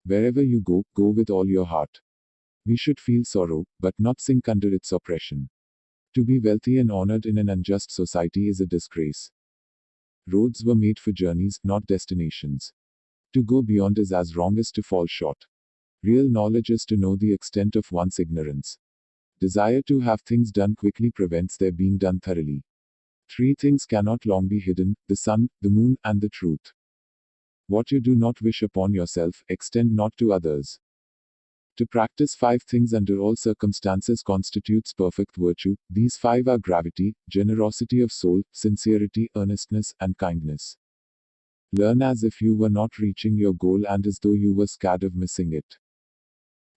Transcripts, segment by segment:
Wherever you go, go with all your heart. We should feel sorrow, but not sink under its oppression. To be wealthy and honored in an unjust society is a disgrace. Roads were made for journeys, not destinations. To go beyond is as wrong as to fall short. Real knowledge is to know the extent of one's ignorance. Desire to have things done quickly prevents their being done thoroughly. Three things cannot long be hidden: the sun, the moon, and the truth. What you do not wish upon yourself, extend not to others. To practice five things under all circumstances constitutes perfect virtue. These five are gravity, generosity of soul, sincerity, earnestness, and kindness. Learn as if you were not reaching your goal and as though you were scared of missing it.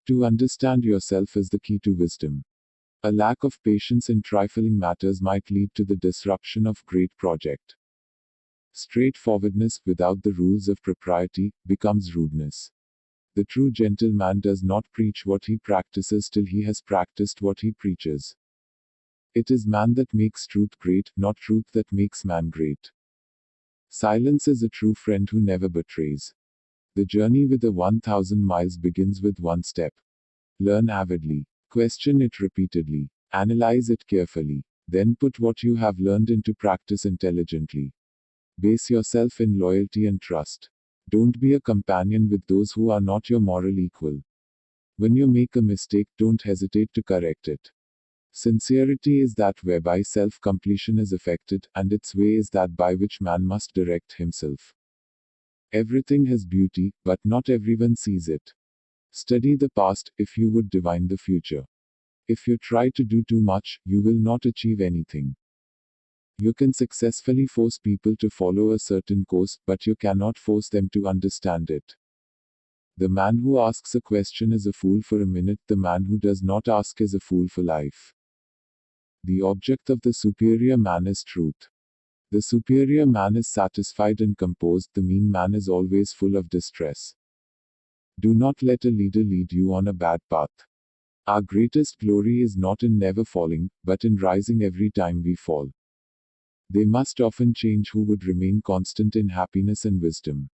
To understand yourself is the key to wisdom. A lack of patience in trifling matters might lead to the disruption of great project. Straightforwardness, without the rules of propriety, becomes rudeness. The true gentleman does not preach what he practices till he has practiced what he preaches. It is man that makes truth great, not truth that makes man great. Silence is a true friend who never betrays. The journey with the 1,000 miles begins with one step. Learn avidly. Question it repeatedly. Analyze it carefully. Then put what you have learned into practice intelligently. Base yourself in loyalty and trust. Don't be a companion with those who are not your moral equal. When you make a mistake, don't hesitate to correct it. Sincerity is that whereby self-completion is effected, and its way is that by which man must direct himself. Everything has beauty, but not everyone sees it. Study the past, if you would divine the future. If you try to do too much, you will not achieve anything. You can successfully force people to follow a certain course, but you cannot force them to understand it. The man who asks a question is a fool for a minute, the man who does not ask is a fool for life. The object of the superior man is truth. The superior man is satisfied and composed, the mean man is always full of distress. Do not let a leader lead you on a bad path. Our greatest glory is not in never falling, but in rising every time we fall. They must often change who would remain constant in happiness and wisdom.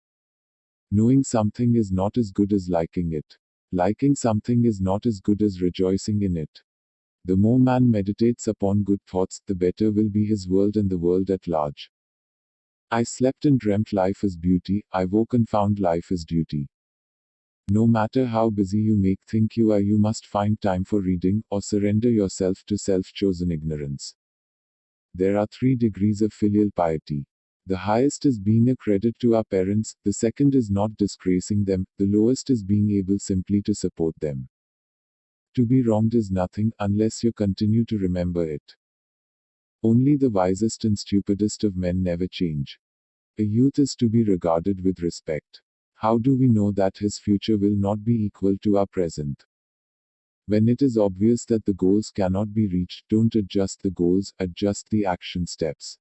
Knowing something is not as good as liking it. Liking something is not as good as rejoicing in it. The more man meditates upon good thoughts, the better will be his world and the world at large. I slept and dreamt life is beauty, I woke and found life is duty. No matter how busy you may think you are, you must find time for reading, or surrender yourself to self-chosen ignorance. There are 3 degrees of filial piety. The highest is being a credit to our parents, the second is not disgracing them, the lowest is being able simply to support them. To be wronged is nothing, unless you continue to remember it. Only the wisest and stupidest of men never change. A youth is to be regarded with respect. How do we know that his future will not be equal to our present? When it is obvious that the goals cannot be reached, don't adjust the goals, adjust the action steps.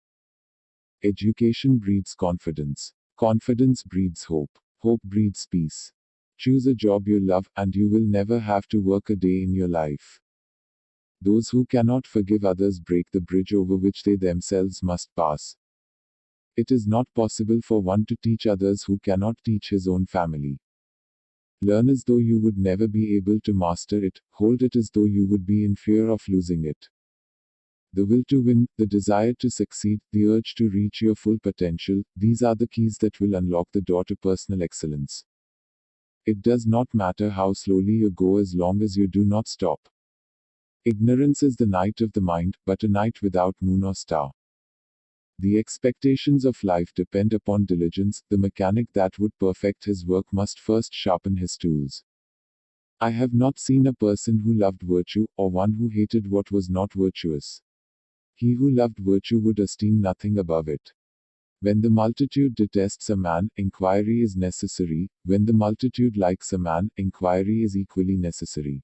Education breeds confidence. Confidence breeds hope. Hope breeds peace. Choose a job you love, and you will never have to work a day in your life. Those who cannot forgive others break the bridge over which they themselves must pass. It is not possible for one to teach others who cannot teach his own family. Learn as though you would never be able to master it, hold it as though you would be in fear of losing it. The will to win, the desire to succeed, the urge to reach your full potential, these are the keys that will unlock the door to personal excellence. It does not matter how slowly you go as long as you do not stop. Ignorance is the night of the mind, but a night without moon or star. The expectations of life depend upon diligence, the mechanic that would perfect his work must first sharpen his tools. I have not seen a person who loved virtue, or one who hated what was not virtuous. He who loved virtue would esteem nothing above it. When the multitude detests a man, inquiry is necessary. When the multitude likes a man, inquiry is equally necessary.